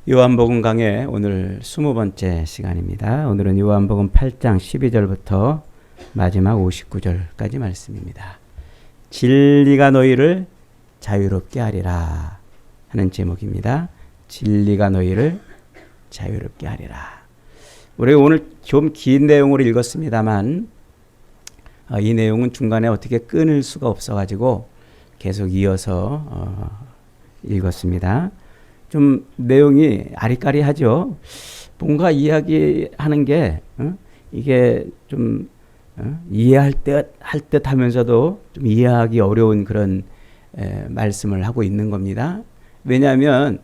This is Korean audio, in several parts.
요한복음 강의 오늘 20번째 시간입니다. 오늘은 요한복음 8장 12절부터 마지막 59절까지 말씀입니다. 진리가 너희를 자유롭게 하리라 하는 제목입니다. 진리가 너희를 자유롭게 하리라. 우리 오늘 좀 긴 내용으로 읽었습니다만 이 내용은 중간에 어떻게 끊을 수가 없어가지고 계속 이어서 읽었습니다. 좀 내용이 아리까리하죠. 뭔가 이야기하는 게 이게 좀 이해할 듯 하면서도 좀 이해하기 어려운 그런 말씀을 하고 있는 겁니다. 왜냐하면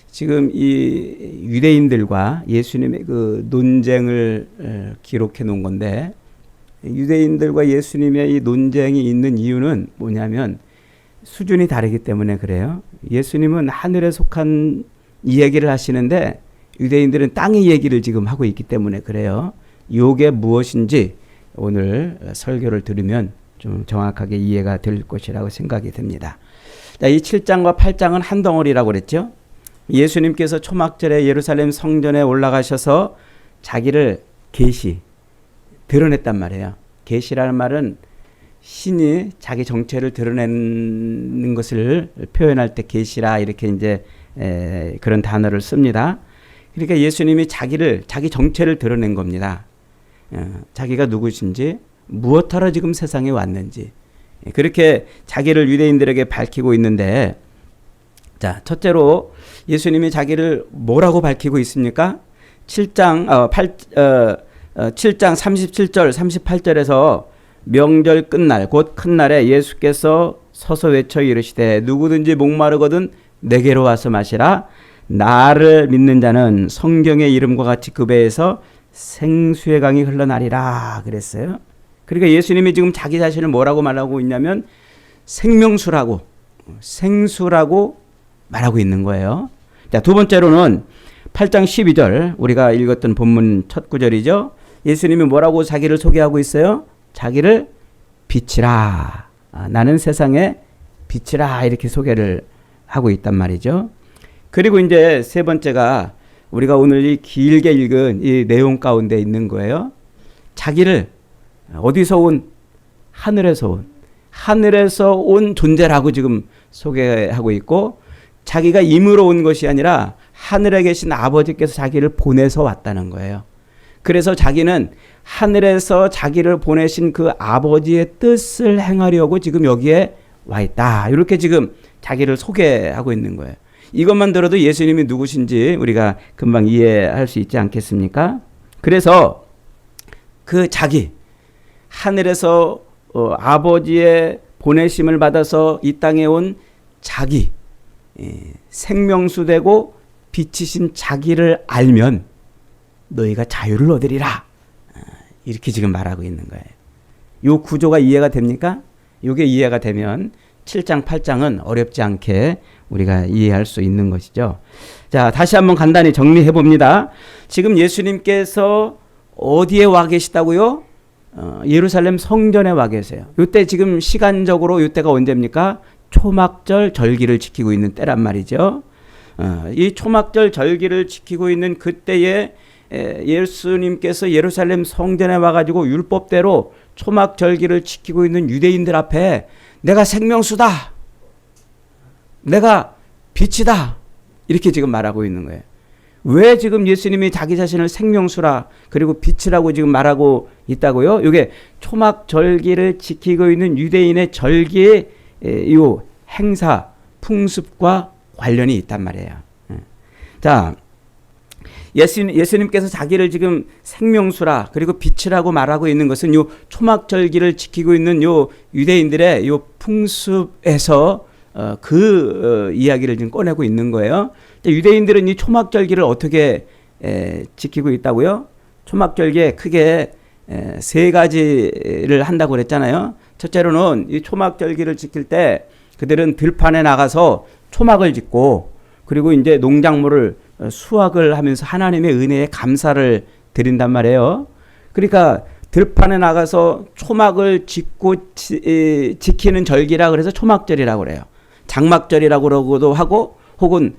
지금 이 유대인들과 예수님의 그 논쟁을 기록해 놓은 건데, 유대인들과 예수님의 이 논쟁이 있는 이유는 뭐냐면 수준이 다르기 때문에 그래요. 예수님은 하늘에 속한 이야기를 하시는데 유대인들은 땅의 얘기를 지금 하고 있기 때문에 그래요. 이게 무엇인지 오늘 설교를 들으면 좀 정확하게 이해가 될 것이라고 생각이 듭니다. 이 7장과 8장은 한 덩어리라고 그랬죠. 예수님께서 초막절에 예루살렘 성전에 올라가셔서 자기를 드러냈단 말이에요. 계시라는 말은 신이 자기 정체를 드러내는 것을 표현할 때 계시라 이렇게 이제 그런 단어를 씁니다. 그러니까 예수님이 자기 정체를 드러낸 겁니다. 자기가 누구신지, 무엇하러 지금 세상에 왔는지 그렇게 자기를 유대인들에게 밝히고 있는데, 자, 첫째로 예수님이 자기를 뭐라고 밝히고 있습니까? 7장 37절 38절에서 명절 끝날 곧 큰 날에 예수께서 서서 외쳐 이르시되 누구든지 목마르거든 내게로 와서 마시라. 나를 믿는 자는 성경의 이름과 같이 그 배에서 생수의 강이 흘러나리라 그랬어요. 그러니까 예수님이 지금 자기 자신을 뭐라고 말하고 있냐면 생수라고 말하고 있는 거예요. 자, 두 번째로는 8장 12절 우리가 읽었던 본문 첫 구절이죠. 예수님이 뭐라고 자기를 소개하고 있어요? 자기를 빛이라, 나는 세상의 빛이라 이렇게 소개를 하고 있단 말이죠. 그리고 이제 세 번째가 우리가 오늘 이 길게 읽은 이 내용 가운데 있는 거예요. 자기를 어디서 온? 하늘에서 온 존재라고 지금 소개하고 있고, 자기가 임으로 온 것이 아니라 하늘에 계신 아버지께서 자기를 보내서 왔다는 거예요. 그래서 자기는 하늘에서 자기를 보내신 그 아버지의 뜻을 행하려고 지금 여기에 와 있다. 이렇게 지금 자기를 소개하고 있는 거예요. 이것만 들어도 예수님이 누구신지 우리가 금방 이해할 수 있지 않겠습니까? 그래서 그 자기, 하늘에서 아버지의 보내심을 받아서 이 땅에 온 자기, 생명수 되고 빛이신 자기를 알면 너희가 자유를 얻으리라. 이렇게 지금 말하고 있는 거예요. 이 구조가 이해가 됩니까? 이게 이해가 되면 7장, 8장은 어렵지 않게 우리가 이해할 수 있는 것이죠. 자, 다시 한번 간단히 정리해 봅니다. 지금 예수님께서 어디에 와 계시다고요? 예루살렘 성전에 와 계세요. 이때 지금 시간적으로 이때가 언제입니까? 초막절 절기를 지키고 있는 때란 말이죠. 이 초막절 절기를 지키고 있는 그때에 예수님께서 예루살렘 성전에 와가지고 율법대로 초막절기를 지키고 있는 유대인들 앞에 내가 생명수다, 내가 빛이다 이렇게 지금 말하고 있는 거예요. 왜 지금 예수님이 자기 자신을 생명수라 그리고 빛이라고 지금 말하고 있다고요? 이게 초막절기를 지키고 있는 유대인의 절기의 이 행사, 풍습과 관련이 있단 말이에요. 자, 예수님께서 자기를 지금 생명수라 그리고 빛이라고 말하고 있는 것은 요 초막절기를 지키고 있는 요 유대인들의 요 풍습에서 이야기를 지금 꺼내고 있는 거예요. 유대인들은 이 초막절기를 어떻게 지키고 있다고요? 초막절기에 크게 세 가지를 한다고 그랬잖아요. 첫째로는 이 초막절기를 지킬 때 그들은 들판에 나가서 초막을 짓고, 그리고 이제 농작물을 수확을 하면서 하나님의 은혜에 감사를 드린단 말이에요. 그러니까 들판에 나가서 초막을 짓고 지키는 절기라 그래서 초막절이라고 그래요. 장막절이라고 그러고도 하고 혹은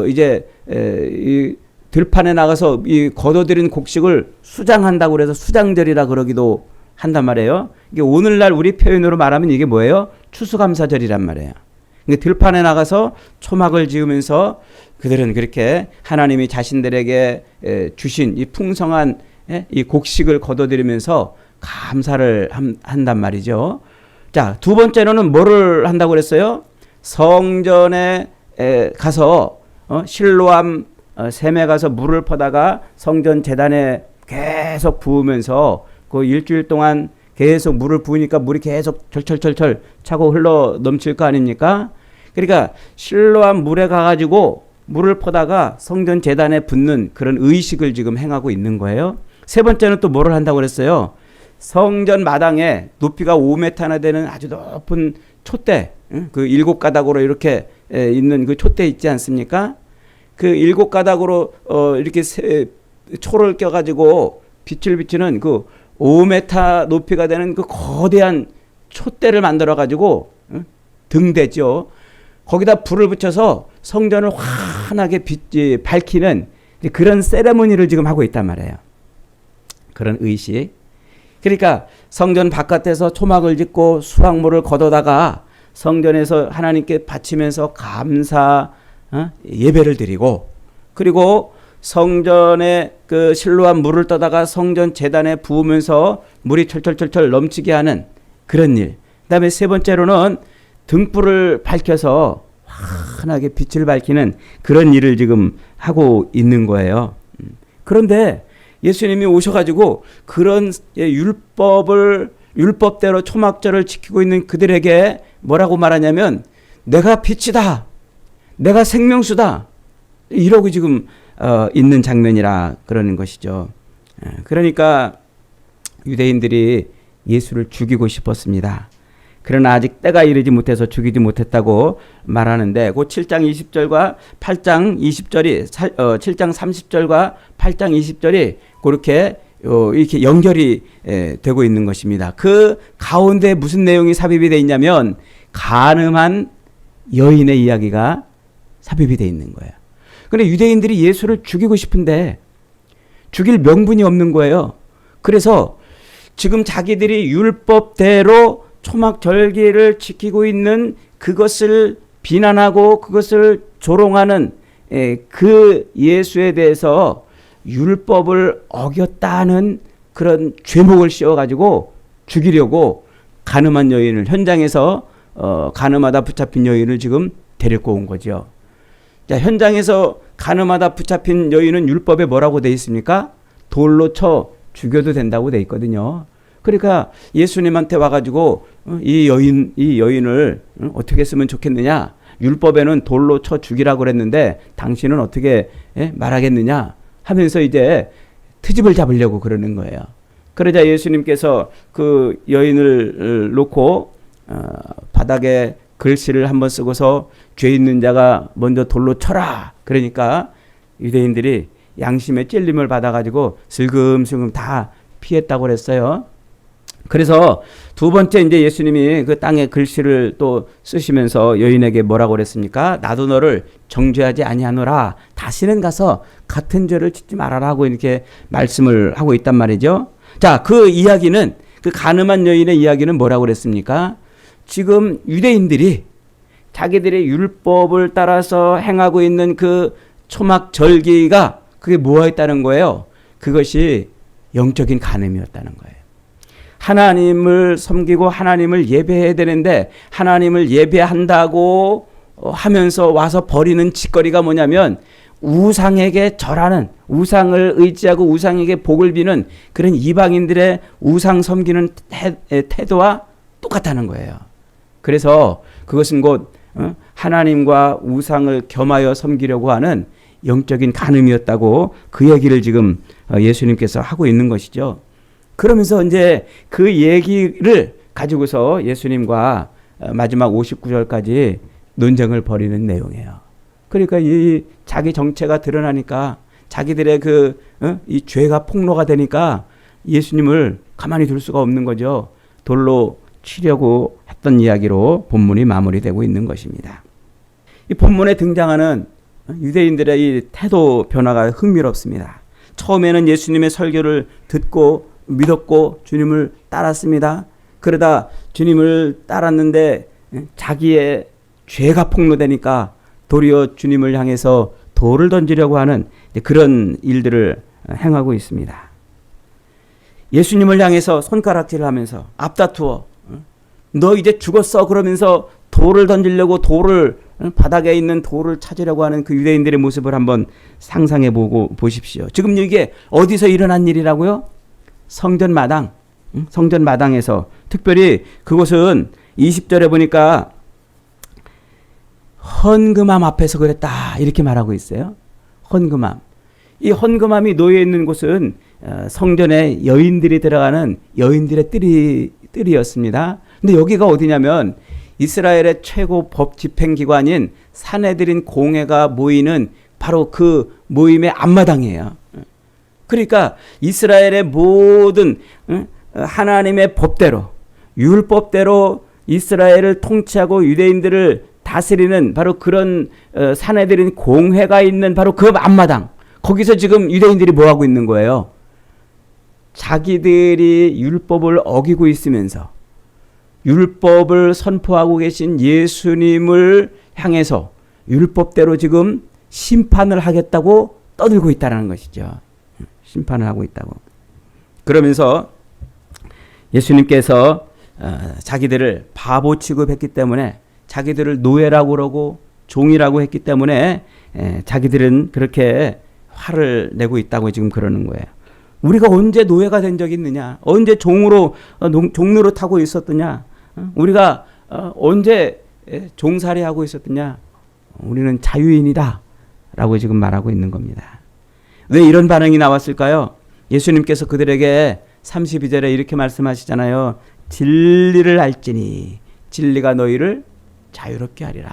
이제 이 들판에 나가서 이 걷어들인 곡식을 수장한다고 그래서 수장절이라 그러기도 한단 말이에요. 이게 오늘날 우리 표현으로 말하면 이게 뭐예요? 추수감사절이란 말이에요. 그러니까 들판에 나가서 초막을 지으면서 그들은 그렇게 하나님이 자신들에게 주신 이 풍성한 이 곡식을 걷어들이면서 감사를 한단 말이죠. 자, 두 번째로는 뭐를 한다고 그랬어요? 성전에 가서 실로암 샘에 가서 물을 퍼다가 성전 제단에 계속 부으면서 그 일주일 동안 계속 물을 부으니까 물이 계속 철철철철 차고 흘러 넘칠 거 아닙니까? 그러니까 실로암 물에 가가지고 물을 퍼다가 성전 제단에 붓는 그런 의식을 지금 행하고 있는 거예요. 세 번째는 또 뭐를 한다고 그랬어요? 성전 마당에 높이가 5m나 되는 아주 높은 촛대, 그 7가닥으로 이렇게 있는 그 촛대 있지 않습니까? 그 7가닥으로 이렇게 초를 껴가지고 빛을 비추는 그 5m 높이가 되는 그 거대한 촛대를 만들어가지고 등대죠. 거기다 불을 붙여서 성전을 환하게 밝히는 그런 세레모니를 지금 하고 있단 말이에요. 그런 의식. 그러니까 성전 바깥에서 초막을 짓고 수확물을 걷어다가 성전에서 하나님께 바치면서 감사 예배를 드리고, 그리고 성전에 그 실로암 물을 떠다가 성전 제단에 부으면서 물이 철철철철 넘치게 하는 그런 일. 그다음에 세 번째로는 등불을 밝혀서 환하게 빛을 밝히는 그런 일을 지금 하고 있는 거예요. 그런데 예수님이 오셔가지고 그런 율법대로 초막절을 지키고 있는 그들에게 뭐라고 말하냐면 내가 빛이다, 내가 생명수다, 이러고 지금 있는 장면이라 그러는 것이죠. 그러니까 유대인들이 예수를 죽이고 싶었습니다. 그러나 아직 때가 이르지 못해서 죽이지 못했다고 말하는데, 그 7장 20절과 8장 20절이 7장 30절과 8장 20절이 그렇게 이렇게 연결이 되고 있는 것입니다. 그 가운데 무슨 내용이 삽입이 되어 있냐면 간음한 여인의 이야기가 삽입이 되어 있는 거예요. 그런데 유대인들이 예수를 죽이고 싶은데 죽일 명분이 없는 거예요. 그래서 지금 자기들이 율법대로 초막절기를 지키고 있는 그것을 비난하고 그것을 조롱하는 그 예수에 대해서 율법을 어겼다는 그런 죄목을 씌워가지고 죽이려고 간음한 여인을, 현장에서 간음하다 붙잡힌 여인을 지금 데리고 온 거죠. 자, 현장에서 간음하다 붙잡힌 여인은 율법에 뭐라고 돼 있습니까? 돌로 쳐 죽여도 된다고 돼 있거든요. 그러니까 예수님한테 와가지고 이 여인을 어떻게 쓰면 좋겠느냐? 율법에는 돌로 쳐 죽이라고 그랬는데 당신은 어떻게 말하겠느냐? 하면서 이제 트집을 잡으려고 그러는 거예요. 그러자 예수님께서 그 여인을 놓고 바닥에 글씨를 한번 쓰고서 죄 있는 자가 먼저 돌로 쳐라. 그러니까 유대인들이 양심의 찔림을 받아가지고 슬금슬금 다 피했다고 그랬어요. 그래서 두 번째 이제 예수님이 그 땅에 글씨를 또 쓰시면서 여인에게 뭐라고 그랬습니까? 나도 너를 정죄하지 아니하노라. 다시는 가서 같은 죄를 짓지 말아라고 이렇게 말씀을 하고 있단 말이죠. 자, 그 이야기는, 그 간음한 여인의 이야기는 뭐라고 그랬습니까? 지금 유대인들이 자기들의 율법을 따라서 행하고 있는 그 초막 절기가 그게 뭐였다는 거예요? 그것이 영적인 간음이었다는 거예요. 하나님을 섬기고 하나님을 예배해야 되는데 하나님을 예배한다고 하면서 와서 버리는 짓거리가 뭐냐면 우상에게 절하는, 우상을 의지하고 우상에게 복을 비는 그런 이방인들의 우상 섬기는 태도와 똑같다는 거예요. 그래서 그것은 곧 하나님과 우상을 겸하여 섬기려고 하는 영적인 간음이었다고 그 얘기를 지금 예수님께서 하고 있는 것이죠. 그러면서 이제 그 얘기를 가지고서 예수님과 마지막 59절까지 논쟁을 벌이는 내용이에요. 그러니까 이 자기 정체가 드러나니까 자기들의 이 죄가 폭로가 되니까 예수님을 가만히 둘 수가 없는 거죠. 돌로 치려고 했던 이야기로 본문이 마무리되고 있는 것입니다. 이 본문에 등장하는 유대인들의 이 태도 변화가 흥미롭습니다. 처음에는 예수님의 설교를 듣고 믿었고 주님을 따랐습니다. 그러다 주님을 따랐는데 자기의 죄가 폭로되니까 도리어 주님을 향해서 돌을 던지려고 하는 그런 일들을 행하고 있습니다. 예수님을 향해서 손가락질을 하면서 앞다투어 너 이제 죽었어 그러면서 돌을 던지려고 바닥에 있는 돌을 찾으려고 하는 그 유대인들의 모습을 한번 상상해 보십시오. 지금 이게 어디서 일어난 일이라고요? 성전 마당에서, 특별히 그곳은 20절에 보니까 헌금함 앞에서 그랬다 이렇게 말하고 있어요. 헌금함. 이 헌금함이 놓여 있는 곳은 성전에 여인들이 들어가는 여인들의 뜰이었습니다. 근데 여기가 어디냐면 이스라엘의 최고 법 집행기관인 산헤드린 공회가 모이는 바로 그 모임의 앞마당이에요. 그러니까 이스라엘의 모든 하나님의 법대로 율법대로 이스라엘을 통치하고 유대인들을 다스리는 바로 그런 산헤드린 공회가 있는 바로 그 앞마당, 거기서 지금 유대인들이 뭐하고 있는 거예요? 자기들이 율법을 어기고 있으면서 율법을 선포하고 계신 예수님을 향해서 율법대로 지금 심판을 하겠다고 떠들고 있다는 것이죠. 심판을 하고 있다고. 그러면서 예수님께서 자기들을 바보 취급했기 때문에, 자기들을 노예라고 그러고 종이라고 했기 때문에 자기들은 그렇게 화를 내고 있다고 지금 그러는 거예요. 우리가 언제 노예가 된 적이 있느냐? 언제 종으로 타고 있었느냐? 우리가 언제 종살이하고 있었느냐? 우리는 자유인이다 라고 지금 말하고 있는 겁니다. 왜 이런 반응이 나왔을까요? 예수님께서 그들에게 32절에 이렇게 말씀하시잖아요. 진리를 알지니 진리가 너희를 자유롭게 하리라.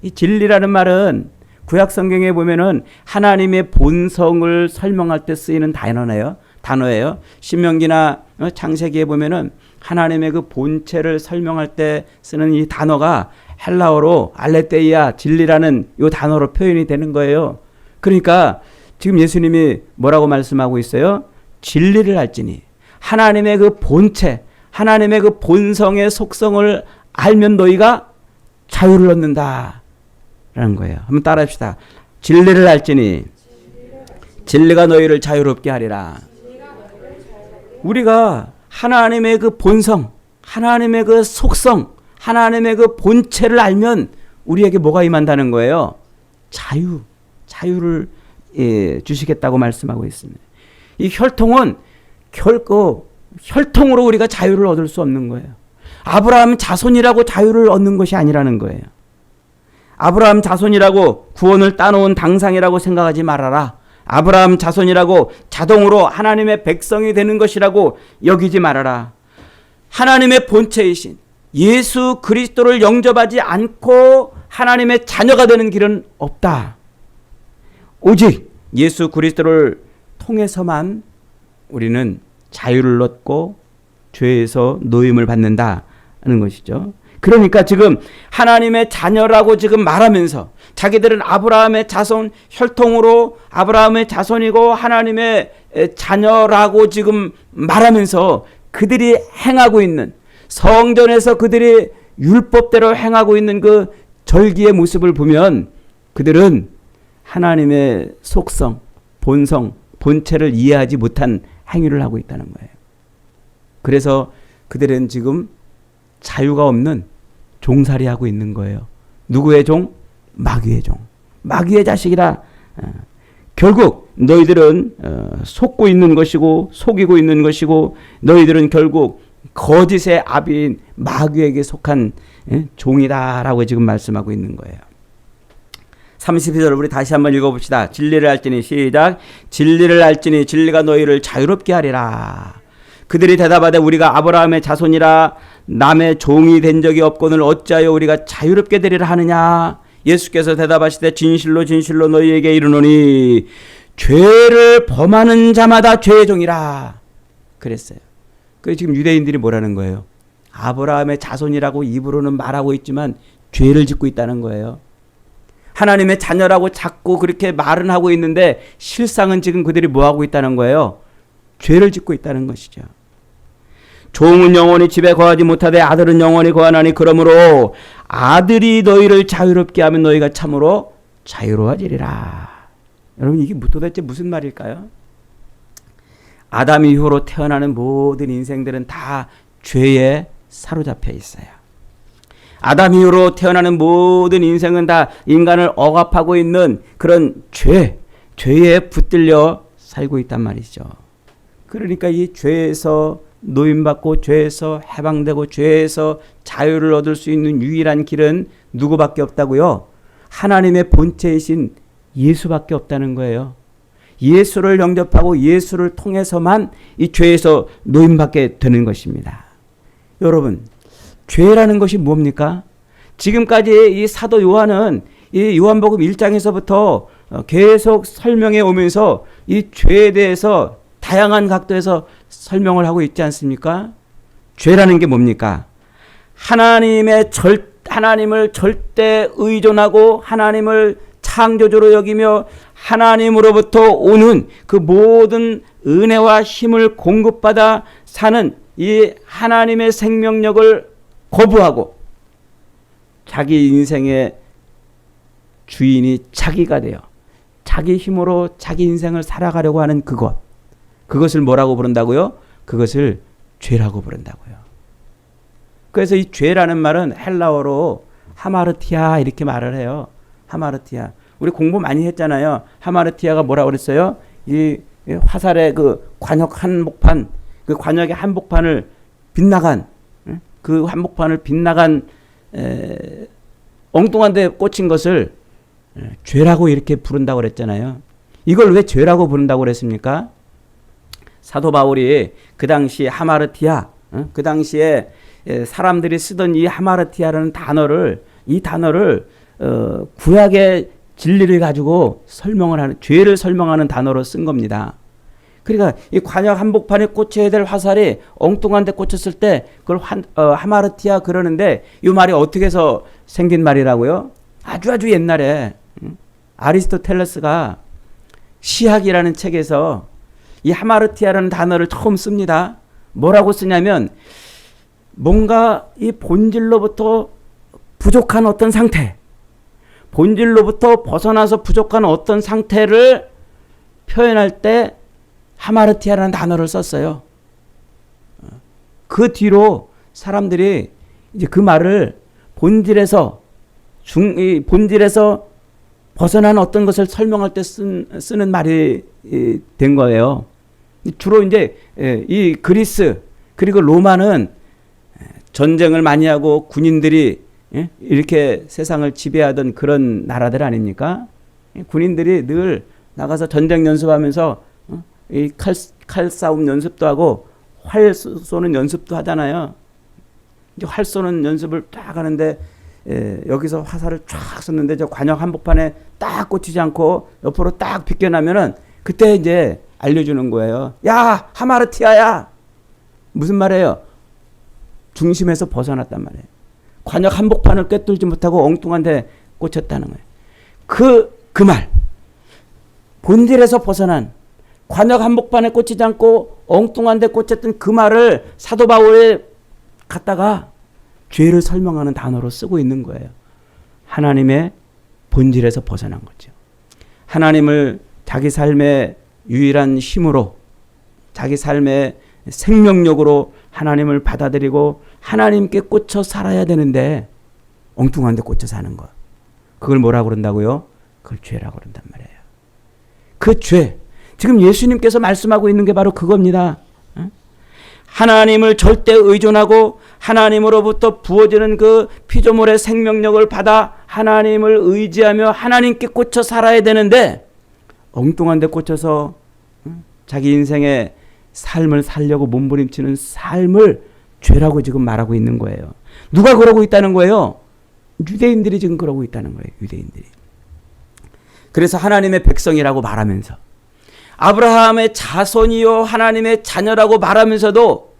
이 진리라는 말은 구약 성경에 보면은 하나님의 본성을 설명할 때 쓰이는 단어예요. 신명기나 창세기에 보면은 하나님의 그 본체를 설명할 때 쓰는 이 단어가 헬라어로 알레테이아, 진리라는 이 단어로 표현이 되는 거예요. 그러니까 지금 예수님이 뭐라고 말씀하고 있어요? 진리를 알지니, 하나님의 그 본체, 하나님의 그 본성의 속성을 알면 너희가 자유를 얻는다 라는 거예요. 한번 따라 합시다. 진리를 알지니 진리가 너희를 자유롭게 하리라. 우리가 하나님의 그 본성, 하나님의 그 속성, 하나님의 그 본체를 알면 우리에게 뭐가 임한다는 거예요? 자유를 주시겠다고 말씀하고 있습니다. 이 혈통은 결코 혈통으로 우리가 자유를 얻을 수 없는 거예요. 아브라함 자손이라고 자유를 얻는 것이 아니라는 거예요. 아브라함 자손이라고 구원을 따놓은 당상이라고 생각하지 말아라. 아브라함 자손이라고 자동으로 하나님의 백성이 되는 것이라고 여기지 말아라. 하나님의 본체이신 예수 그리스도를 영접하지 않고 하나님의 자녀가 되는 길은 없다. 오직 예수 그리스도를 통해서만 우리는 자유를 얻고 죄에서 노임을 받는다는 것이죠. 그러니까 지금 하나님의 자녀라고 지금 말하면서 자기들은 아브라함의 자손, 혈통으로 아브라함의 자손이고 하나님의 자녀라고 지금 말하면서 그들이 행하고 있는, 성전에서 그들이 율법대로 행하고 있는 그 절기의 모습을 보면 그들은 하나님의 속성, 본성, 본체를 이해하지 못한 행위를 하고 있다는 거예요. 그래서 그들은 지금 자유가 없는 종살이하고 있는 거예요. 누구의 종? 마귀의 종. 마귀의 자식이라. 결국 너희들은 속고 있는 것이고 속이고 있는 것이고 너희들은 결국 거짓의 아비인 마귀에게 속한 종이다라고 지금 말씀하고 있는 거예요. 32절 우리 다시 한번 읽어봅시다. 진리를 알지니 시작. 진리를 알지니 진리가 너희를 자유롭게 하리라. 그들이 대답하되 우리가 아브라함의 자손이라 남의 종이 된 적이 없거늘 어찌하여 우리가 자유롭게 되리라 하느냐. 예수께서 대답하시되 진실로 진실로 너희에게 이르노니 죄를 범하는 자마다 죄의 종이라 그랬어요. 그래서 지금 유대인들이 뭐라는 거예요? 아브라함의 자손이라고 입으로는 말하고 있지만 죄를 짓고 있다는 거예요. 하나님의 자녀라고 자꾸 그렇게 말은 하고 있는데 실상은 지금 그들이 뭐 하고 있다는 거예요? 죄를 짓고 있다는 것이죠. 종은 영원히 집에 거하지 못하되 아들은 영원히 거하나니 그러므로 아들이 너희를 자유롭게 하면 너희가 참으로 자유로워지리라. 여러분 이게 도대체 무슨 말일까요? 아담 이후로 태어나는 모든 인생들은 다 죄에 사로잡혀 있어요. 아담 이후로 태어나는 모든 인생은 다 인간을 억압하고 있는 그런 죄에 붙들려 살고 있단 말이죠. 그러니까 이 죄에서 노임받고 죄에서 해방되고 죄에서 자유를 얻을 수 있는 유일한 길은 누구밖에 없다고요? 하나님의 본체이신 예수밖에 없다는 거예요. 예수를 영접하고 예수를 통해서만 이 죄에서 노임받게 되는 것입니다. 여러분, 죄라는 것이 뭡니까? 지금까지 이 사도 요한은 이 요한복음 1장에서부터 계속 설명해 오면서 이 죄에 대해서 다양한 각도에서 설명을 하고 있지 않습니까? 죄라는 게 뭡니까? 하나님을 절대 의존하고 하나님을 창조주로 여기며 하나님으로부터 오는 그 모든 은혜와 힘을 공급받아 사는 이 하나님의 생명력을 거부하고 자기 인생의 주인이 자기가 되어 자기 힘으로 자기 인생을 살아가려고 하는 그것을 뭐라고 부른다고요? 그것을 죄라고 부른다고요. 그래서 이 죄라는 말은 헬라어로 하마르티아 이렇게 말을 해요. 하마르티아. 우리 공부 많이 했잖아요. 하마르티아가 뭐라고 그랬어요? 이 화살의 그 관역 한복판, 그 관역의 한복판을 빗나간 그 한복판을 빗나간 엉뚱한 데 꽂힌 것을 죄라고 이렇게 부른다고 그랬잖아요. 이걸 왜 죄라고 부른다고 그랬습니까? 사도 바울이 그 당시 하마르티아, 그 당시에 사람들이 쓰던 이 하마르티아라는 이 단어를 구약의 진리를 가지고 설명을 하는, 죄를 설명하는 단어로 쓴 겁니다. 그러니까 이 관역 한복판에 꽂혀야 될 화살이 엉뚱한 데 꽂혔을 때 그걸 하마르티아 그러는데 이 말이 어떻게 해서 생긴 말이라고요? 아주 옛날에 아리스토텔레스가 시학이라는 책에서 이 하마르티아라는 단어를 처음 씁니다. 뭐라고 쓰냐면 뭔가 이 본질로부터 부족한 어떤 상태, 본질로부터 벗어나서 부족한 어떤 상태를 표현할 때 하마르티아라는 단어를 썼어요. 그 뒤로 사람들이 이제 그 말을 본질에서 벗어난 어떤 것을 설명할 때 쓰는 말이 된 거예요. 주로 이제 이 그리스 그리고 로마는 전쟁을 많이 하고 군인들이 이렇게 세상을 지배하던 그런 나라들 아닙니까? 군인들이 늘 나가서 전쟁 연습하면서 이 칼 싸움 연습도 하고 활 쏘는 연습도 하잖아요. 이제 활 쏘는 연습을 딱 하는데 여기서 화살을 쫙 쏘는데 저 관역 한복판에 딱 꽂히지 않고 옆으로 딱 비껴나면은 그때 이제 알려주는 거예요. 야, 하마르티아야. 무슨 말이에요? 중심에서 벗어났단 말이에요. 관역 한복판을 꿰뚫지 못하고 엉뚱한 데 꽂혔다는 거예요. 그 말. 본질에서 벗어난 관역 한복판에 꽂히지 않고 엉뚱한 데 꽂혔던 그 말을 사도 바울이 갖다가 죄를 설명하는 단어로 쓰고 있는 거예요. 하나님의 본질에서 벗어난 거죠. 하나님을 자기 삶의 유일한 힘으로, 자기 삶의 생명력으로 하나님을 받아들이고 하나님께 꽂혀 살아야 되는데 엉뚱한 데 꽂혀 사는 것. 그걸 뭐라고 그런다고요? 그걸 죄라고 그런단 말이에요. 그 죄. 지금 예수님께서 말씀하고 있는 게 바로 그겁니다. 하나님을 절대 의존하고 하나님으로부터 부어지는 그 피조물의 생명력을 받아 하나님을 의지하며 하나님께 꽂혀 살아야 되는데 엉뚱한 데 꽂혀서 자기 인생의 삶을 살려고 몸부림치는 삶을 죄라고 지금 말하고 있는 거예요. 누가 그러고 있다는 거예요? 유대인들이 지금 그러고 있다는 거예요. 유대인들이. 그래서 하나님의 백성이라고 말하면서 아브라함의 자손이요 하나님의 자녀라고 말하면서도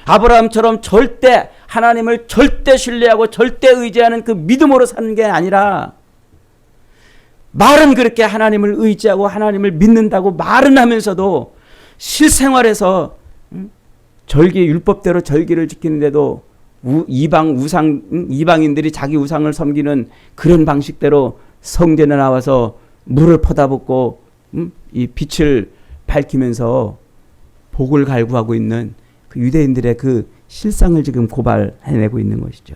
아브라함처럼 절대 하나님을 절대 신뢰하고 절대 의지하는 그 믿음으로 사는 게 아니라 말은 그렇게 하나님을 의지하고 하나님을 믿는다고 말은 하면서도 실생활에서 절기 율법대로 절기를 지키는데도 이방인들이 자기 우상을 섬기는 그런 방식대로 성전에 나와서 물을 퍼다붓고 이 빛을 밝히면서 복을 갈구하고 있는 그 유대인들의 그 실상을 지금 고발해내고 있는 것이죠.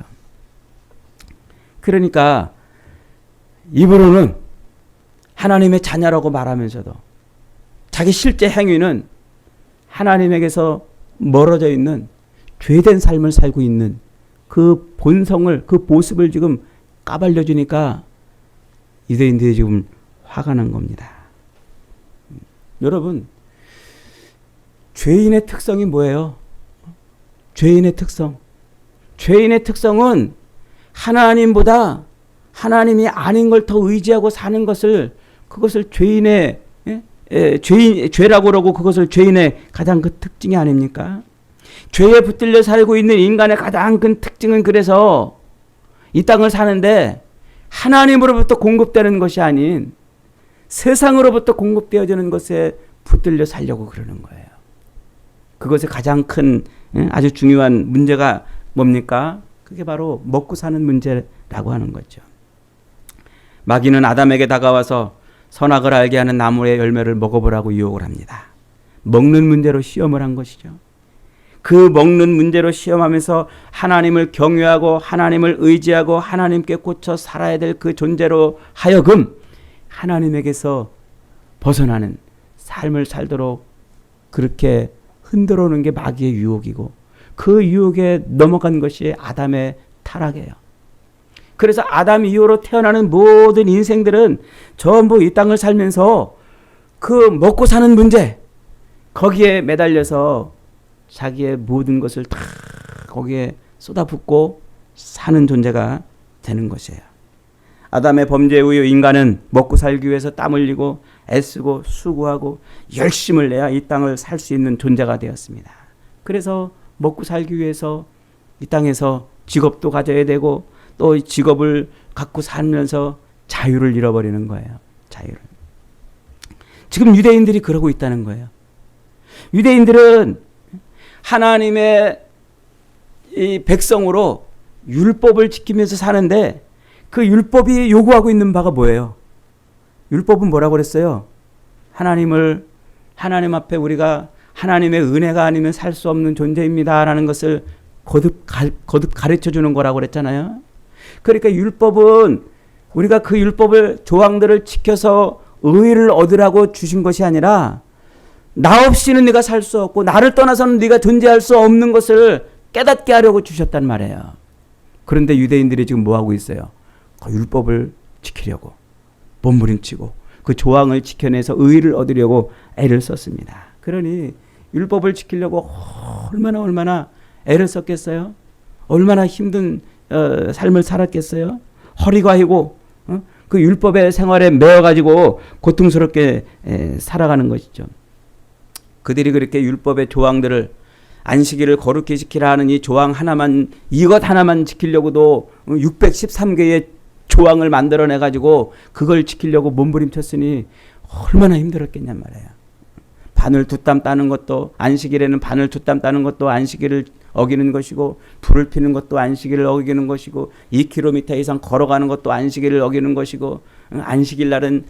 그러니까 입으로는 하나님의 자녀라고 말하면서도 자기 실제 행위는 하나님에게서 멀어져 있는 죄된 삶을 살고 있는 그 본성을, 그 모습을 지금 까발려주니까 유대인들이 지금 화가 난 겁니다. 여러분, 죄인의 특성이 뭐예요? 죄인의 특성. 죄인의 특성은 하나님보다 하나님이 아닌 걸 더 의지하고 사는 것을, 그것을 죄인의 죄라고 그러고 그것을 죄인의 가장 그 특징이 아닙니까? 죄에 붙들려 살고 있는 인간의 가장 큰 특징은 그래서 이 땅을 사는데 하나님으로부터 공급되는 것이 아닌 세상으로부터 공급되어지는 것에 붙들려 살려고 그러는 거예요. 그것의 가장 큰 아주 중요한 문제가 뭡니까? 그게 바로 먹고 사는 문제라고 하는 거죠. 마귀는 아담에게 다가와서 선악을 알게 하는 나무의 열매를 먹어보라고 유혹을 합니다. 먹는 문제로 시험을 한 것이죠. 그 먹는 문제로 시험하면서 하나님을 경외하고 하나님을 의지하고 하나님께 꽂혀 살아야 될 그 존재로 하여금 하나님에게서 벗어나는 삶을 살도록 그렇게 흔들어 오는 게 마귀의 유혹이고 그 유혹에 넘어간 것이 아담의 타락이에요. 그래서 아담 이후로 태어나는 모든 인생들은 전부 이 땅을 살면서 그 먹고 사는 문제 거기에 매달려서 자기의 모든 것을 다 거기에 쏟아붓고 사는 존재가 되는 것이에요. 아담의 범죄 이후 인간은 먹고 살기 위해서 땀 흘리고 애쓰고 수고하고 열심을 내야 이 땅을 살 수 있는 존재가 되었습니다. 그래서 먹고 살기 위해서 이 땅에서 직업도 가져야 되고 또 직업을 갖고 살면서 자유를 잃어버리는 거예요. 자유를. 지금 유대인들이 그러고 있다는 거예요. 유대인들은 하나님의 이 백성으로 율법을 지키면서 사는데 그 율법이 요구하고 있는 바가 뭐예요? 율법은 뭐라고 그랬어요? 하나님 앞에 우리가 하나님의 은혜가 아니면 살 수 없는 존재입니다라는 것을 거듭 가르쳐 주는 거라고 그랬잖아요. 그러니까 율법은 우리가 그 율법을 조항들을 지켜서 의의를 얻으라고 주신 것이 아니라 나 없이는 네가 살 수 없고 나를 떠나서는 네가 존재할 수 없는 것을 깨닫게 하려고 주셨단 말이에요. 그런데 유대인들이 지금 뭐 하고 있어요? 그 율법을 지키려고 몸부림치고 그 조항을 지켜내서 의의를 얻으려고 애를 썼습니다. 그러니 율법을 지키려고 얼마나 애를 썼겠어요? 얼마나 힘든 삶을 살았겠어요? 허리가 휘고 그 율법의 생활에 매여가지고 고통스럽게 살아가는 것이죠. 그들이 그렇게 율법의 조항들을 안식일을 거룩히 지키라 하는 이 조항 하나만, 이것 하나만 지키려고도 613개의 조항을 만들어내가지고 그걸 지키려고 몸부림쳤으니 얼마나 힘들었겠냔 말이에요. 바늘 두 땀 따는 것도, 안식일에는 바늘 두 땀 따는 것도 안식일을 어기는 것이고, 불을 피는 것도 안식일을 어기는 것이고, 2km 이상 걸어가는 것도 안식일을 어기는 것이고, 안식일 날은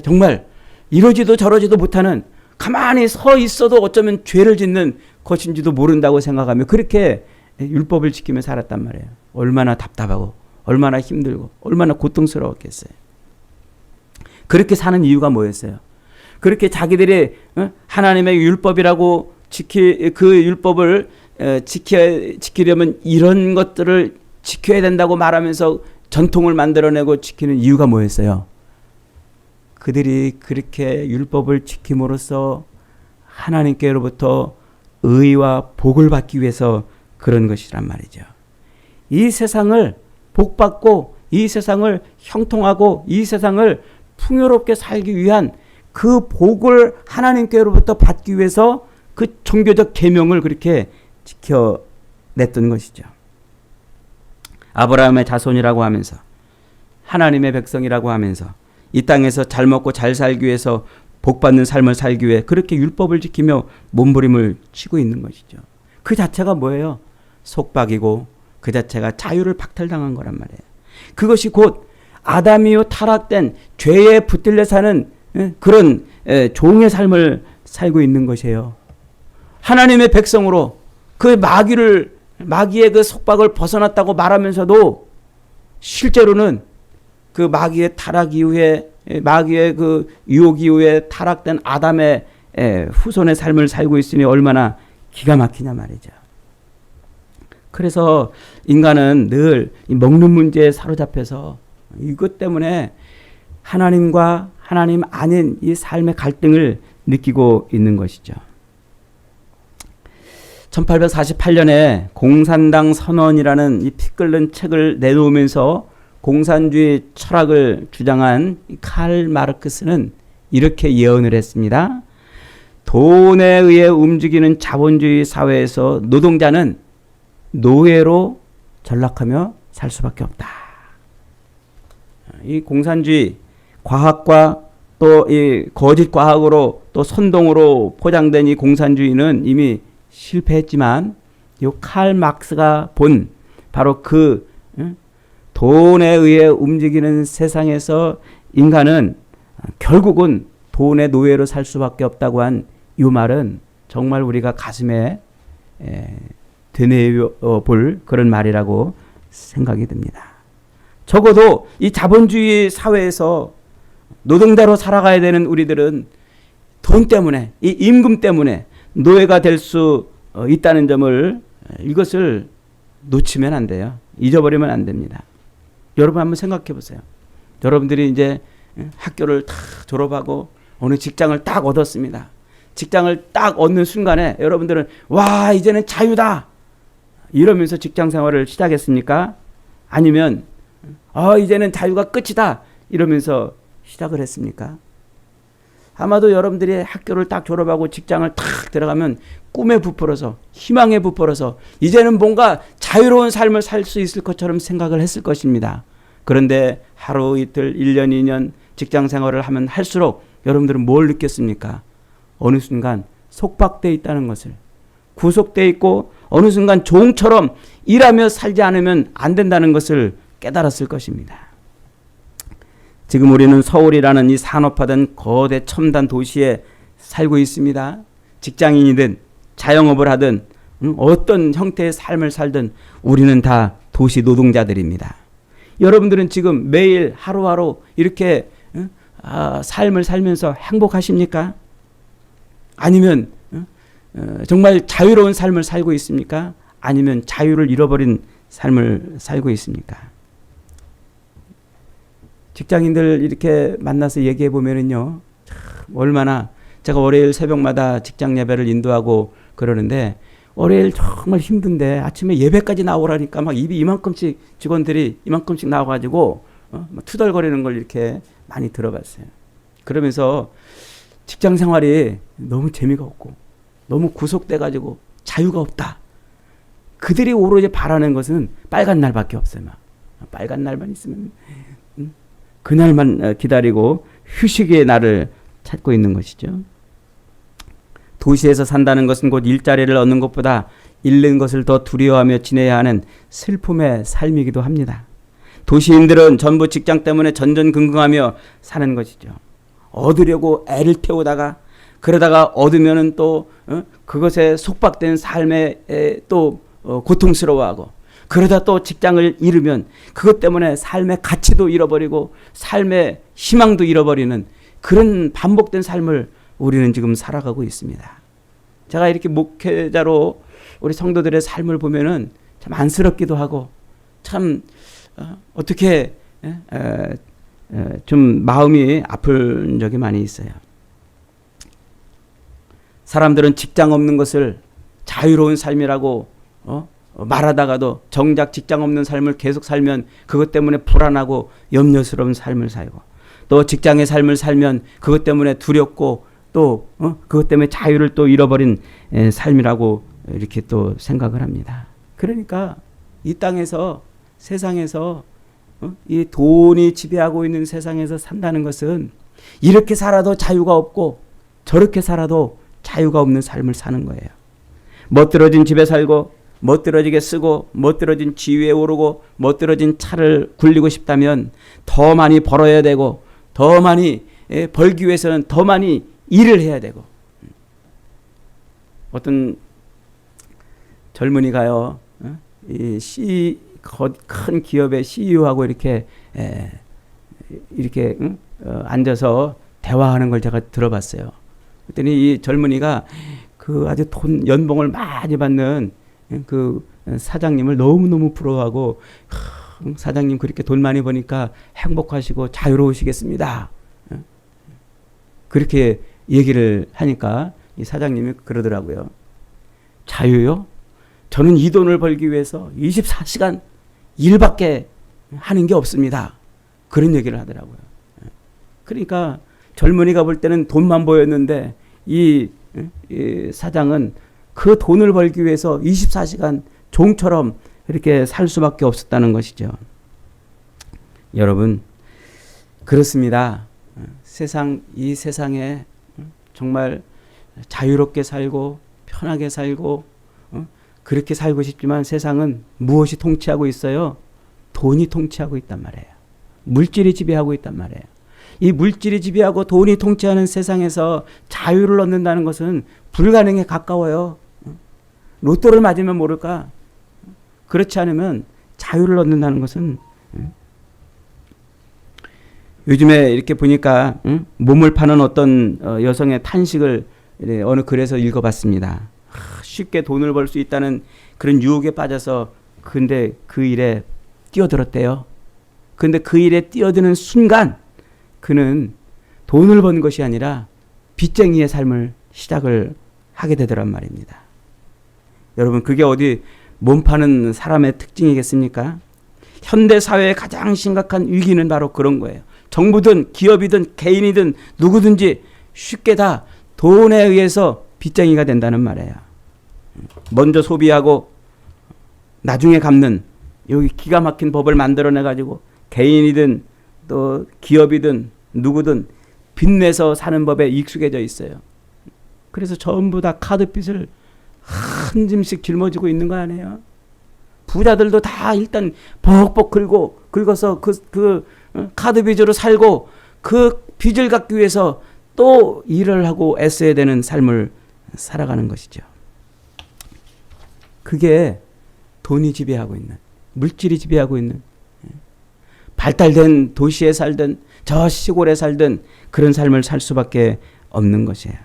정말 이러지도 저러지도 못하는, 가만히 서 있어도 어쩌면 죄를 짓는 것인지도 모른다고 생각하며 그렇게 율법을 지키며 살았단 말이에요. 얼마나 답답하고 얼마나 힘들고 얼마나 고통스러웠겠어요. 그렇게 사는 이유가 뭐였어요? 그렇게 자기들이 하나님의 율법이라고 그 율법을 지키려면 이런 것들을 지켜야 된다고 말하면서 전통을 만들어내고 지키는 이유가 뭐였어요? 그들이 그렇게 율법을 지킴으로써 하나님께로부터 의와 복을 받기 위해서 그런 것이란 말이죠. 이 세상을 복받고 이 세상을 형통하고 이 세상을 풍요롭게 살기 위한 그 복을 하나님께로부터 받기 위해서 그 종교적 계명을 그렇게 지켜냈던 것이죠. 아브라함의 자손이라고 하면서 하나님의 백성이라고 하면서 이 땅에서 잘 먹고 잘 살기 위해서 복받는 삶을 살기 위해 그렇게 율법을 지키며 몸부림을 치고 있는 것이죠. 그 자체가 뭐예요? 속박이고 그 자체가 자유를 박탈당한 거란 말이에요. 그것이 곧 아담 이후 타락된 죄에 붙들려 사는 그런 종의 삶을 살고 있는 것이에요. 하나님의 백성으로 그 마귀의 그 속박을 벗어났다고 말하면서도 실제로는 그 마귀의 타락 이후에 마귀의 그 유혹 이후에 타락된 아담의 후손의 삶을 살고 있으니 얼마나 기가 막히냐 말이죠. 그래서 인간은 늘 먹는 문제에 사로잡혀서 이것 때문에 하나님과 하나님 아닌 이 삶의 갈등을 느끼고 있는 것이죠. 1848년에 공산당 선언이라는 이 피 끓는 책을 내놓으면서 공산주의 철학을 주장한 칼 마르크스는 이렇게 예언을 했습니다. 돈에 의해 움직이는 자본주의 사회에서 노동자는 노예로 전락하며 살 수밖에 없다. 이 공산주의 과학과 또 이 거짓 과학으로 또 선동으로 포장된 이 공산주의는 이미 실패했지만 이 칼 마르크스가 본 바로 그 돈에 의해 움직이는 세상에서 인간은 결국은 돈의 노예로 살 수밖에 없다고 한 이 말은 정말 우리가 가슴에 되뇌어 볼 그런 말이라고 생각이 듭니다. 적어도 이 자본주의 사회에서 노동자로 살아가야 되는 우리들은 돈 때문에 이 임금 때문에 노예가 될 수 있다는 점을 이것을 놓치면 안 돼요. 잊어버리면 안 됩니다. 여러분 한번 생각해 보세요. 여러분들이 이제 학교를 다 졸업하고 어느 직장을 딱 얻었습니다. 직장을 딱 얻는 순간에 여러분들은 와 이제는 자유다 이러면서 직장 생활을 시작했습니까? 아니면 이제는 자유가 끝이다 이러면서 시작을 했습니까? 아마도 여러분들이 학교를 딱 졸업하고 직장을 딱 들어가면 꿈에 부풀어서 희망에 부풀어서 이제는 뭔가 자유로운 삶을 살 수 있을 것처럼 생각을 했을 것입니다. 그런데 하루 이틀 1년 2년 직장 생활을 하면 할수록 여러분들은 뭘 느꼈습니까? 어느 순간 속박되어 있다는 것을, 구속되어 있고 어느 순간 종처럼 일하며 살지 않으면 안 된다는 것을 깨달았을 것입니다. 지금 우리는 서울이라는 이 산업화된 거대 첨단 도시에 살고 있습니다. 직장인이든 자영업을 하든 어떤 형태의 삶을 살든 우리는 다 도시 노동자들입니다. 여러분들은 지금 매일 하루하루 이렇게 삶을 살면서 행복하십니까? 아니면 정말 자유로운 삶을 살고 있습니까? 아니면 자유를 잃어버린 삶을 살고 있습니까? 직장인들 이렇게 만나서 얘기해 보면은요, 얼마나 제가 월요일 새벽마다 직장 예배를 인도하고 그러는데 월요일 정말 힘든데 아침에 예배까지 나오라니까 막 입이 이만큼씩 직원들이 이만큼씩 나와가지고 막 투덜거리는 걸 이렇게 많이 들어봤어요. 그러면서 직장 생활이 너무 재미가 없고 너무 구속돼가지고 자유가 없다. 그들이 오로지 바라는 것은 빨간 날밖에 없어요. 막. 빨간 날만 있으면 그날만 기다리고 휴식의 날을 찾고 있는 것이죠. 도시에서 산다는 것은 곧 일자리를 얻는 것보다 잃는 것을 더 두려워하며 지내야 하는 슬픔의 삶이기도 합니다. 도시인들은 전부 직장 때문에 전전긍긍하며 사는 것이죠. 얻으려고 애를 태우다가 그러다가 얻으면은 또 그것에 속박된 삶에 또 고통스러워하고 그러다 또 직장을 잃으면 그것 때문에 삶의 가치도 잃어버리고 삶의 희망도 잃어버리는 그런 반복된 삶을 우리는 지금 살아가고 있습니다. 제가 이렇게 목회자로 우리 성도들의 삶을 보면은 참 안쓰럽기도 하고 참 어떻게 좀 마음이 아픈 적이 많이 있어요. 사람들은 직장 없는 것을 자유로운 삶이라고 말하다가도 정작 직장 없는 삶을 계속 살면 그것 때문에 불안하고 염려스러운 삶을 살고 또 직장의 삶을 살면 그것 때문에 두렵고 또 그것 때문에 자유를 또 잃어버린 삶이라고 이렇게 또 생각을 합니다. 그러니까 이 땅에서 세상에서 이 돈이 지배하고 있는 세상에서 산다는 것은 이렇게 살아도 자유가 없고 저렇게 살아도 자유가 없는 삶을 사는 거예요. 멋들어진 집에 살고 멋들어지게 쓰고 멋들어진 지위에 오르고 멋들어진 차를 굴리고 싶다면 더 많이 벌어야 되고 더 많이 벌기 위해서는 더 많이 일을 해야 되고. 어떤 젊은이가요, 큰 기업의 CEO하고 이렇게 앉아서 대화하는 걸 제가 들어봤어요. 그랬더니 이 젊은이가 그 아주 연봉을 많이 받는 그 사장님을 너무너무 부러워하고, 사장님 그렇게 돈 많이 버니까 행복하시고 자유로우시겠습니다. 그렇게 얘기를 하니까 이 사장님이 그러더라고요. 자유요? 저는 이 돈을 벌기 위해서 24시간 일밖에 하는 게 없습니다. 그런 얘기를 하더라고요. 그러니까 젊은이가 볼 때는 돈만 보였는데 이 사장은 그 돈을 벌기 위해서 24시간 종처럼 이렇게 살 수밖에 없었다는 것이죠. 여러분, 그렇습니다. 이 세상에 정말 자유롭게 살고 편하게 살고 그렇게 살고 싶지만 세상은 무엇이 통치하고 있어요? 돈이 통치하고 있단 말이에요. 물질이 지배하고 있단 말이에요. 이 물질이 지배하고 돈이 통치하는 세상에서 자유를 얻는다는 것은 불가능에 가까워요. 로또를 맞으면 모를까? 그렇지 않으면 자유를 얻는다는 것은, 요즘에 이렇게 보니까 몸을 파는 어떤 여성의 탄식을 어느 글에서 읽어봤습니다. 쉽게 돈을 벌 수 있다는 그런 유혹에 빠져서 근데 그 일에 뛰어들었대요. 근데 그 일에 뛰어드는 순간 그는 돈을 번 것이 아니라 빚쟁이의 삶을 시작을 하게 되더란 말입니다. 여러분, 그게 어디 몸 파는 사람의 특징이겠습니까? 현대 사회의 가장 심각한 위기는 바로 그런 거예요. 정부든 기업이든 개인이든 누구든지 쉽게 다 돈에 의해서 빚쟁이가 된다는 말이에요. 먼저 소비하고 나중에 갚는, 여기 기가 막힌 법을 만들어내 가지고 개인이든 또 기업이든 누구든 빚내서 사는 법에 익숙해져 있어요. 그래서 전부 다 카드빚을 한 짐씩 짊어지고 있는 거 아니에요? 부자들도 다 일단 벅벅 긁어서 그 카드빚으로 살고 그 빚을 갚기 위해서 또 일을 하고 애써야 되는 삶을 살아가는 것이죠. 그게 돈이 지배하고 있는, 물질이 지배하고 있는, 발달된 도시에 살든 저 시골에 살든 그런 삶을 살 수밖에 없는 것이에요.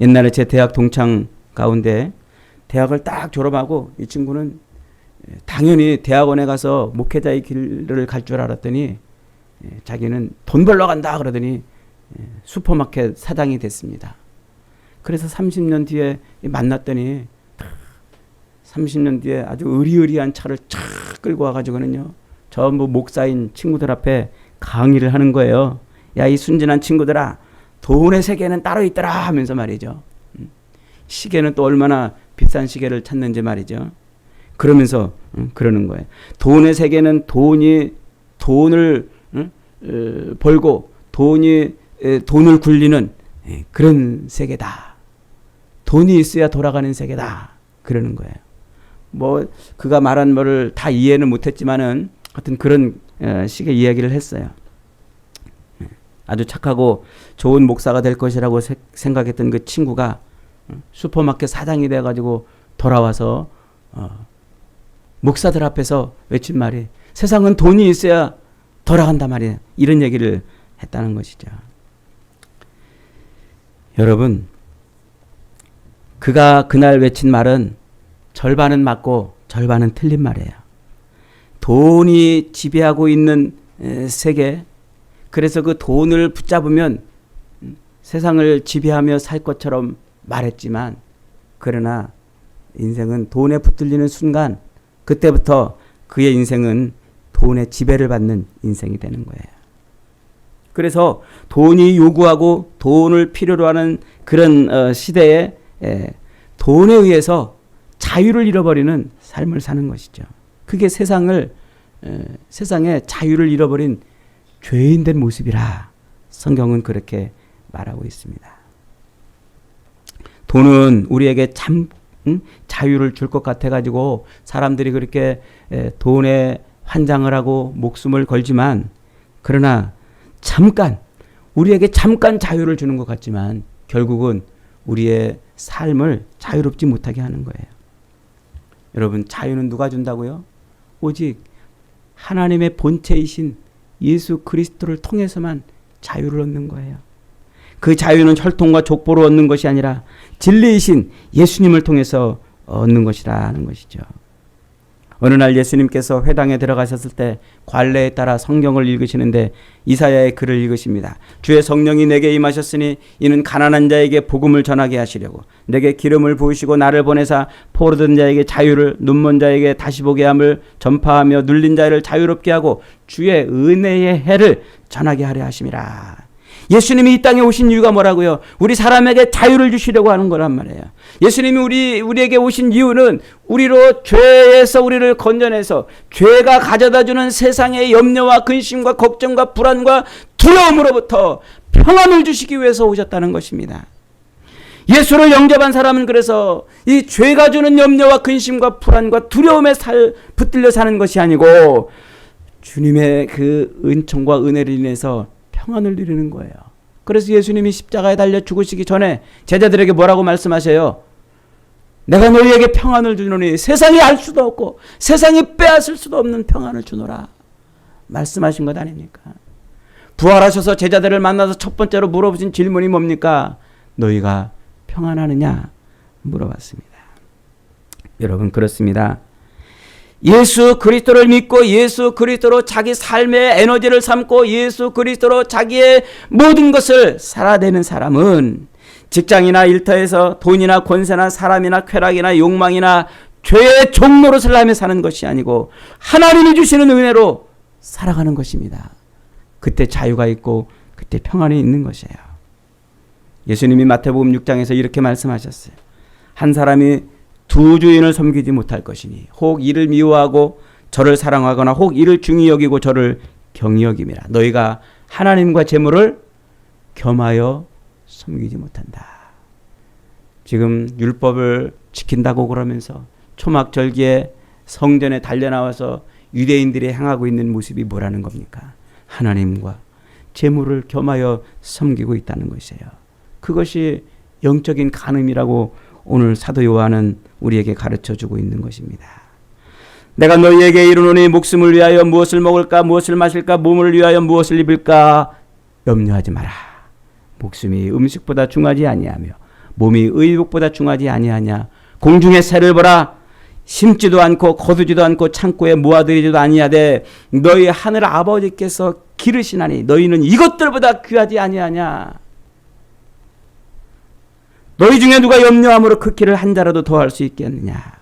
옛날에 제 대학 동창 가운데 대학을 딱 졸업하고 이 친구는 당연히 대학원에 가서 목회자의 길을 갈 줄 알았더니 자기는 돈 벌러 간다 그러더니 슈퍼마켓 사장이 됐습니다. 그래서 30년 뒤에 만났더니 30년 뒤에 아주 의리의리한 차를 쫙 끌고 와가지고는요, 전부 목사인 친구들 앞에 강의를 하는 거예요. 야, 이 순진한 친구들아, 돈의 세계는 따로 있더라 하면서 말이죠. 시계는 또 얼마나 비싼 시계를 찾는지 말이죠. 그러면서 그러는 거예요. 돈의 세계는 돈을 벌고 돈을 굴리는 그런 세계다. 돈이 있어야 돌아가는 세계다. 그러는 거예요. 뭐 그가 말한 거를 다 이해는 못했지만은 하여튼 그런 식의 이야기를 했어요. 아주 착하고 좋은 목사가 될 것이라고 생각했던 그 친구가 슈퍼마켓 사장이 돼가지고 돌아와서 목사들 앞에서 외친 말이 세상은 돈이 있어야 돌아간단 말이에요. 이런 얘기를 했다는 것이죠. 여러분, 그가 그날 외친 말은 절반은 맞고 절반은 틀린 말이에요. 돈이 지배하고 있는 세계, 그래서 그 돈을 붙잡으면 세상을 지배하며 살 것처럼 말했지만, 그러나 인생은 돈에 붙들리는 순간 그때부터 그의 인생은 돈의 지배를 받는 인생이 되는 거예요. 그래서 돈이 요구하고 돈을 필요로 하는 그런 시대에 돈에 의해서 자유를 잃어버리는 삶을 사는 것이죠. 그게 세상을 세상에 자유를 잃어버린 죄인된 모습이라 성경은 그렇게 말하고 있습니다. 돈은 우리에게 참 자유를 줄 것 같아가지고 사람들이 그렇게 돈에 환장을 하고 목숨을 걸지만, 그러나 잠깐 우리에게 잠깐 자유를 주는 것 같지만 결국은 우리의 삶을 자유롭지 못하게 하는 거예요. 여러분, 자유는 누가 준다고요? 오직 하나님의 본체이신 예수 그리스도를 통해서만 자유를 얻는 거예요. 그 자유는 혈통과 족보로 얻는 것이 아니라 진리이신 예수님을 통해서 얻는 것이라는 것이죠. 어느 날 예수님께서 회당에 들어가셨을 때 관례에 따라 성경을 읽으시는데 이사야의 글을 읽으십니다. 주의 성령이 내게 임하셨으니 이는 가난한 자에게 복음을 전하게 하시려고 내게 기름을 부으시고 나를 보내사 포로된 자에게 자유를, 눈먼 자에게 다시 보게 함을 전파하며 눌린 자를 자유롭게 하고 주의 은혜의 해를 전하게 하려 하심이라. 예수님이 이 땅에 오신 이유가 뭐라고요? 우리 사람에게 자유를 주시려고 하는 거란 말이에요. 예수님이 우리에게 오신 이유는 우리로 죄에서 우리를 건져내서 죄가 가져다주는 세상의 염려와 근심과 걱정과 불안과 두려움으로부터 평안을 주시기 위해서 오셨다는 것입니다. 예수를 영접한 사람은 그래서 이 죄가 주는 염려와 근심과 불안과 두려움에 붙들려 사는 것이 아니고 주님의 그 은총과 은혜를 인해서 평안을 누리는 거예요. 그래서 예수님이 십자가에 달려 죽으시기 전에 제자들에게 뭐라고 말씀하세요? 내가 너희에게 평안을 주노니 세상이 알 수도 없고 세상이 빼앗을 수도 없는 평안을 주노라 말씀하신 것 아닙니까? 부활하셔서 제자들을 만나서 첫 번째로 물어보신 질문이 뭡니까? 너희가 평안하느냐 물어봤습니다. 여러분, 그렇습니다. 예수 그리스도를 믿고 예수 그리스도로 자기 삶의 에너지를 삼고 예수 그리스도로 자기의 모든 것을 살아내는 사람은 직장이나 일터에서 돈이나 권세나 사람이나 쾌락이나 욕망이나 죄의 종노릇을 하며 사는 것이 아니고 하나님이 주시는 은혜로 살아가는 것입니다. 그때 자유가 있고 그때 평안이 있는 것이에요. 예수님이 마태복음 6장에서 이렇게 말씀하셨어요. 한 사람이 두 주인을 섬기지 못할 것이니 혹 이를 미워하고 저를 사랑하거나 혹 이를 중히 여기고 저를 경히 여김이라. 너희가 하나님과 재물을 겸하여 섬기지 못한다. 지금 율법을 지킨다고 그러면서 초막절기에 성전에 달려나와서 유대인들이 행하고 있는 모습이 뭐라는 겁니까? 하나님과 재물을 겸하여 섬기고 있다는 것이에요. 그것이 영적인 간음이라고 오늘 사도 요한은 우리에게 가르쳐주고 있는 것입니다. 내가 너희에게 이르노니 목숨을 위하여 무엇을 먹을까 무엇을 마실까 몸을 위하여 무엇을 입을까 염려하지 마라. 목숨이 음식보다 중하지 아니하며 몸이 의복보다 중하지 아니하냐. 공중의 새를 보라. 심지도 않고 거두지도 않고 창고에 모아들이지도 아니하되 너희 하늘 아버지께서 기르시나니 너희는 이것들보다 귀하지 아니하냐. 너희 중에 누가 염려함으로 그 길을 한 자라도 더할 수 있겠느냐.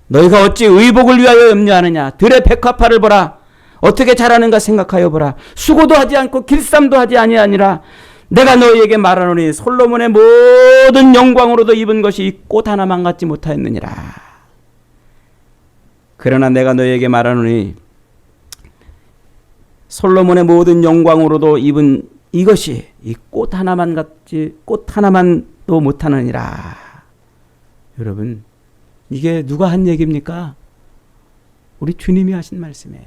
너희가 어찌 의복을 위하여 염려하느냐. 들의 백화파를 보라. 어떻게 자라는가 생각하여 보라. 수고도 하지 않고 길쌈도 하지 아니하니라. 내가 너희에게 말하노니 솔로몬의 모든 영광으로도 입은 것이 이 꽃 하나만 갖지 못하였느니라. 그러나 내가 너희에게 말하노니 솔로몬의 모든 영광으로도 입은 이것이 이 꽃 하나만 갖지 꽃 하나만도 못하느니라. 여러분, 이게 누가 한 얘기입니까? 우리 주님이 하신 말씀이에요.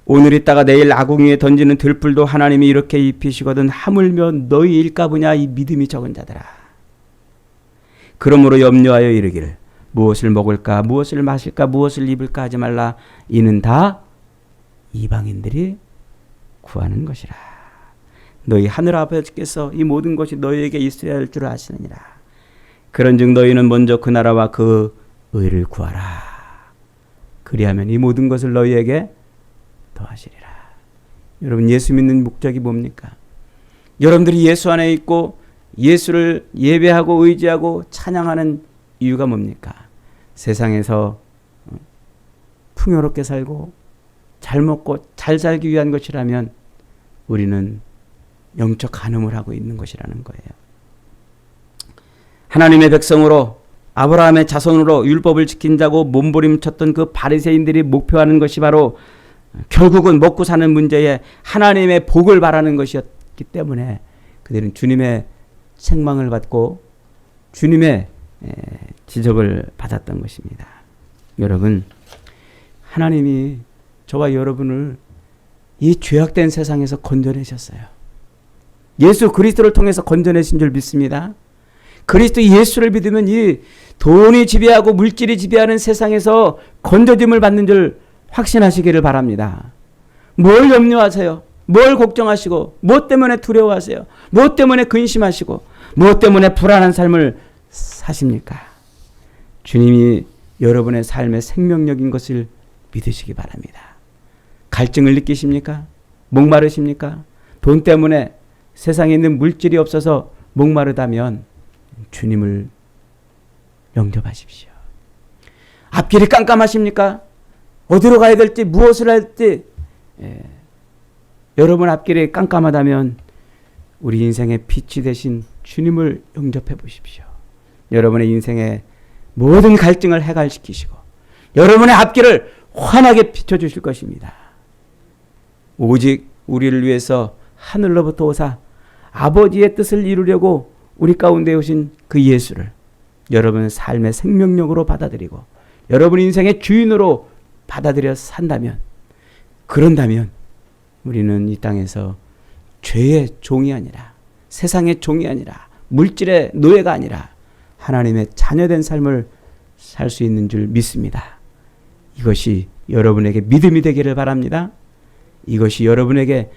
오늘 있다가 내일 아궁이에 던지는 들풀도 하나님이 이렇게 입히시거든 하물며 너희 일까보냐 이 믿음이 적은 자들아. 그러므로 염려하여 이르기를 무엇을 먹을까 무엇을 마실까 무엇을 입을까 하지 말라. 이는 다 이방인들이 구하는 것이라. 너희 하늘 아버지께서 이 모든 것이 너희에게 있어야 할 줄 아시느니라. 그런즉 너희는 먼저 그 나라와 그 의를 구하라. 그리하면 이 모든 것을 너희에게 더하시리라. 여러분, 예수 믿는 목적이 뭡니까? 여러분들이 예수 안에 있고 예수를 예배하고 의지하고 찬양하는 이유가 뭡니까? 세상에서 풍요롭게 살고 잘 먹고 잘 살기 위한 것이라면 우리는 영적 간음을 하고 있는 것이라는 거예요. 하나님의 백성으로 아브라함의 자손으로 율법을 지킨다고 몸부림쳤던 그 바리새인들이 목표하는 것이 바로 결국은 먹고 사는 문제에 하나님의 복을 바라는 것이었기 때문에 그들은 주님의 책망을 받고 주님의 지적을 받았던 것입니다. 여러분, 하나님이 저와 여러분을 이 죄악된 세상에서 건져내셨어요. 예수 그리스도를 통해서 건져내신 줄 믿습니다. 그리스도 예수를 믿으면 이 돈이 지배하고 물질이 지배하는 세상에서 건져짐을 받는 줄 확신하시기를 바랍니다. 뭘 염려하세요? 뭘 걱정하시고 무엇 때문에 두려워하세요? 무엇 때문에 근심하시고 무엇 때문에 불안한 삶을 사십니까? 주님이 여러분의 삶의 생명력인 것을 믿으시기 바랍니다. 갈증을 느끼십니까? 목마르십니까? 돈 때문에 세상에 있는 물질이 없어서 목마르다면 주님을 영접하십시오. 앞길이 깜깜하십니까? 어디로 가야 될지 무엇을 할지 여러분 앞길이 깜깜하다면 우리 인생의 빛이 되신 주님을 영접해 보십시오. 여러분의 인생의 모든 갈증을 해갈시키시고 여러분의 앞길을 환하게 비춰주실 것입니다. 오직 우리를 위해서 하늘로부터 오사 아버지의 뜻을 이루려고 우리 가운데 오신 그 예수를 여러분의 삶의 생명력으로 받아들이고 여러분 인생의 주인으로 받아들여 산다면, 그런다면 우리는 이 땅에서 죄의 종이 아니라 세상의 종이 아니라 물질의 노예가 아니라 하나님의 자녀된 삶을 살 수 있는 줄 믿습니다. 이것이 여러분에게 믿음이 되기를 바랍니다. 이것이 여러분에게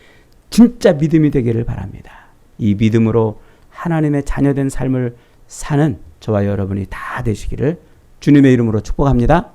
진짜 믿음이 되기를 바랍니다. 이 믿음으로 하나님의 자녀된 삶을 사는 저와 여러분이 다 되시기를 주님의 이름으로 축복합니다.